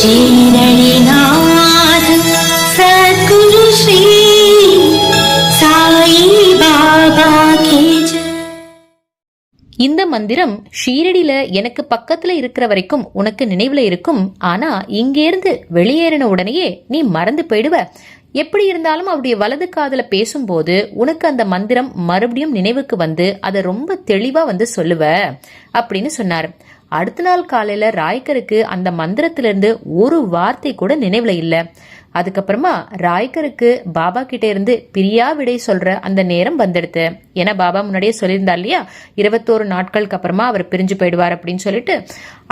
श्रीरणिनाथ सद्गुरु श्री साई बाबा की जय. இந்த மந்திரம் ஷீரடியில எனக்கு பக்கத்துல இருக்கிற வரைக்கும் உனக்கு நினைவுல இருக்கும். ஆனா இங்கேருந்து வெளியேறின உடனேயே நீ மறந்து போயிடுவ. எப்படி இருந்தாலும் அவருடைய வலது காதுல பேசும்போது உனக்கு அந்த மந்திரம் மறுபடியும் நினைவுக்கு வந்து அதை ரொம்ப தெளிவா வந்து சொல்லுவ அப்படின்னு சொன்னாரு. அடுத்த நாள் காலையில ராய்கருக்கு அந்த மந்திரத்திலிருந்து ஒரு வார்த்தை கூட நினைவுல இல்ல. அதுக்கப்புறமா ராய்கருக்கு பாபா கிட்ட இருந்து பிரியா விடை சொல்ற அந்த நேரம் வந்துடுது. ஏன்னா பாபா முன்னாடியே சொல்லியிருந்தா இல்லையா, 21 நாட்களுக்கு அப்புறமா அவர் பிரிஞ்சு போயிடுவார் அப்படின்னு சொல்லிட்டு.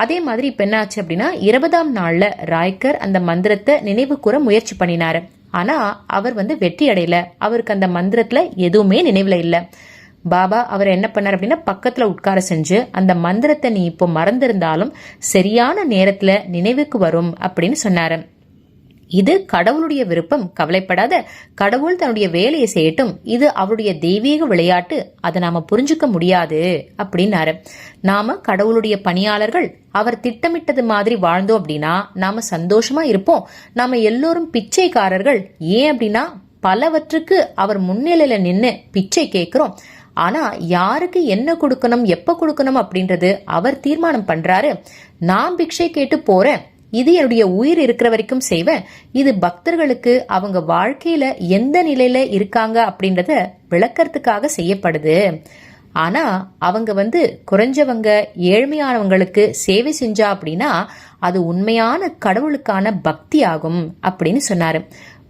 அதே மாதிரி இப்ப என்ன ஆச்சு அப்படின்னா 20ஆம் நாள்ல ராய்கர் அந்த மந்திரத்தை நினைவு கூற முயற்சி பண்ணினாரு. ஆனா அவர் வந்து வெற்றி அடையல. அவருக்கு அந்த மந்திரத்துல எதுவுமே நினைவுல இல்ல. பாபா அவர் என்ன பண்ணார் அப்படின்னா பக்கத்துல உட்கார செஞ்சு அந்த மந்திரத்தை நீ இப்போ மறந்திருந்தாலும் சரியான நேரத்துல நினைவுக்கு வரும் அப்படின்னு சொன்னாரு. இது கடவுளுடைய விருப்பம், கவலைப்படாத, கடவுள் தன்னுடைய வேலையை செய்யட்டும், இது அவருடைய தெய்வீக விளையாட்டு, அதை நாம புரிஞ்சுக்க முடியாது அப்படின்னாரு. நாம கடவுளுடைய பணியாளர்கள், அவர் திட்டமிட்டது மாதிரி வாழ்ந்தோம் அப்படின்னா நாம சந்தோஷமா இருப்போம். நாம எல்லோரும் பிச்சைக்காரர்கள். ஏன் அப்படின்னா பலவற்றுக்கு அவர் முன்னிலையில நின்று பிச்சை கேட்கிறோம். ஆனா யாருக்கு என்ன கொடுக்கணும், எப்ப கொடுக்கணும் அப்படின்றது அவர் தீர்மானம் பண்றாரு. நான் பிக்ஷை கேட்டு போறேன், இது என்னுடைய உயிர் இருக்கிற வரைக்கும் செய்வேன். இது பக்தர்களுக்கு அவங்க வாழ்க்கையில எந்த நிலையில இருக்காங்க அப்படின்றத விளக்கறதுக்காக செய்யப்படுது. ஆனா அவங்க வந்து குறைஞ்சவங்க, ஏழ்மையானவங்களுக்கு சேவை செஞ்சா அப்படின்னா அது உண்மையான கடவுளுக்கான பக்தி ஆகும் அப்படின்னு சொன்னாரு.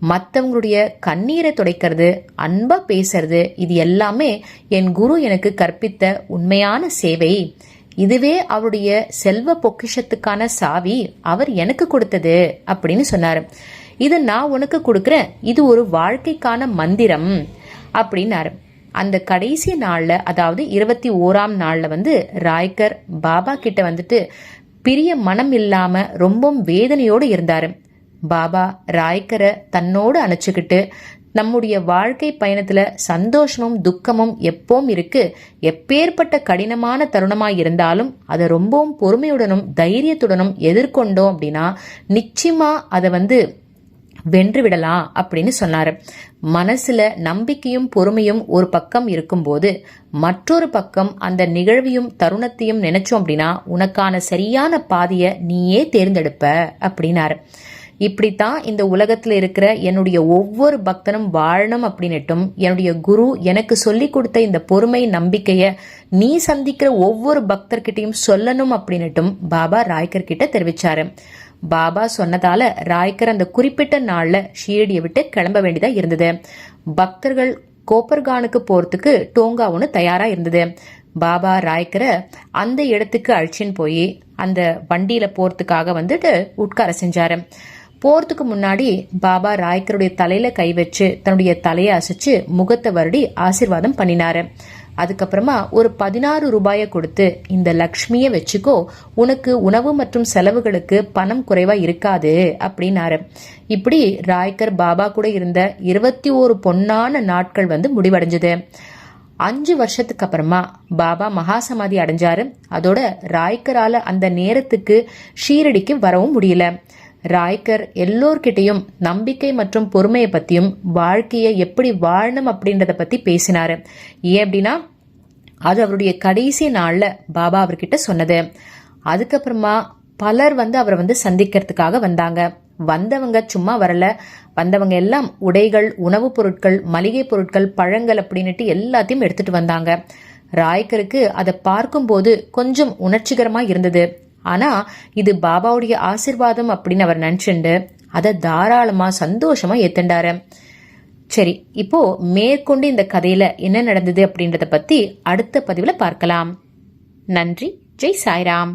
மற்றவங்களுடைய கண்ணீரை துடைக்கிறது, அன்பா பேசுறது, இது எல்லாமே என் குரு எனக்கு கற்பித்த உண்மையான சேவை. இதுவே அவருடைய செல்வ பொக்கிஷத்துக்கான சாவி, அவர் எனக்கு கொடுத்தது அப்படின்னு சொன்னாரு. இது நான் உனக்கு கொடுக்கறேன், இது ஒரு வாழ்க்கைக்கான மந்திரம் அப்படின்னாரு. அந்த கடைசி நாள்ல, அதாவது 21ஆம் நாள்ல வந்து ராய்கர் பாபா கிட்ட வந்துட்டு பிரிய மனம் இல்லாம ரொம்ப வேதனையோடு இருந்தாரு. பாபா ராய்கரை தன்னோடு அணைச்சுக்கிட்டு, நம்முடைய வாழ்க்கை பயணத்துல சந்தோஷமும் துக்கமும் எப்பவும் இருக்கு, எப்பேற்பட்ட கடினமான தருணமாய் இருந்தாலும் அதை ரொம்பவும் பொறுமையுடனும் தைரியத்துடனும் எதிர்கொண்டோம் அப்படின்னா நிச்சயமா அதை வந்து வென்று விடலாம் அப்படின்னு சொன்னாரு. மனசுல நம்பிக்கையும் பொறுமையும் ஒரு பக்கம் இருக்கும்போது மற்றொரு பக்கம் அந்த நிகழ்வையும் தருணத்தையும் நினைச்சோம் அப்படின்னா உனக்கான சரியான பாதைய நீயே தேர்ந்தெடுப்ப அப்படின்னாரு. இப்படித்தான் இந்த உலகத்துல இருக்கிற என்னுடைய ஒவ்வொரு பக்தனும் வாழணும் அப்படின்னுட்டும், என்னுடைய குரு எனக்கு சொல்லி கொடுத்த இந்த பொறுமை நம்பிக்கைய நீ சந்திக்கிற ஒவ்வொரு பக்தர்கிட்டையும் சொல்லணும் அப்படின்னுட்டும் பாபா ராய்கர் கிட்ட தெரிவிச்சாரு. பாபா சொன்னதால ராய்கர் அந்த குறிப்பிட்ட நாள்ல ஷீரடியை விட்டு கிளம்ப வேண்டியதா இருந்தது. பக்தர்கள் கோப்பர்கானுக்கு போறதுக்கு டோங்கா ஒன்று தயாரா இருந்தது. பாபா ராய்கரை அந்த இடத்துக்கு அழைச்சின்னு போய் அந்த வண்டியில போறதுக்காக வந்துட்டு உட்கார செஞ்சாரு. போறதுக்கு முன்னாடி பாபா ராய்கருடைய தலையில கை வச்சு தன்னுடைய தலையை அசைச்சு முகத்தை வருடி ஆசீர்வாதம் பண்ணினாரு. அதுக்கப்புறமா ஒரு 16 ரூபாயை கொடுத்து, இந்த லக்ஷ்மிய வச்சுக்கோ, உனக்கு உணவு மற்றும் செலவுகளுக்கு பணம் குறைவா இருக்காது அப்படின்னாரு. இப்படி ராய்கர் பாபா கூட இருந்த 21 பொன்னான நாட்கள் வந்து முடிவடைஞ்சது. 5 வருஷத்துக்கு அப்புறமா பாபா மகாசமாதி அடைஞ்சாரு. அதோட ராய்கரால அந்த நேரத்துக்கு ஷீரடிக்கு வரவும் முடியல. ராய்கர் எல்லோர்கிட்டையும் நம்பிக்கை மற்றும் பொறுமையை பத்தியும் வாழ்க்கையை எப்படி வாழணும் அப்படின்றத பத்தி பேசினாரு. ஏன் அப்படின்னா அது அவருடைய கடைசி நாள்ல பாபா அவர்கிட்ட சொன்னது. அதுக்கப்புறமா பலர் வந்து அவரை வந்து சந்திக்கிறதுக்காக வந்தாங்க. வந்தவங்க சும்மா வரல, வந்தவங்க எல்லாம் உடைகள், உணவுப் பொருட்கள், மளிகை பொருட்கள், பழங்கள் அப்படின்னுட்டு எல்லாத்தையும் எடுத்துட்டு வந்தாங்க. ராய்கருக்கு அதை பார்க்கும்போது கொஞ்சம் உணர்ச்சிகரமா இருந்தது. ஆனா இது பாபாவுடைய ஆசிர்வாதம் அப்படின்னு அவர் நினைச்சுண்டு அதை தாராளமா சந்தோஷமா ஏத்துண்டாரு. சரி, இப்போ மேற்கொண்டு இந்த கதையில என்ன நடந்தது அப்படின்றத பத்தி அடுத்த பதிவுல பார்க்கலாம். நன்றி. ஜெய் சாய்ராம்.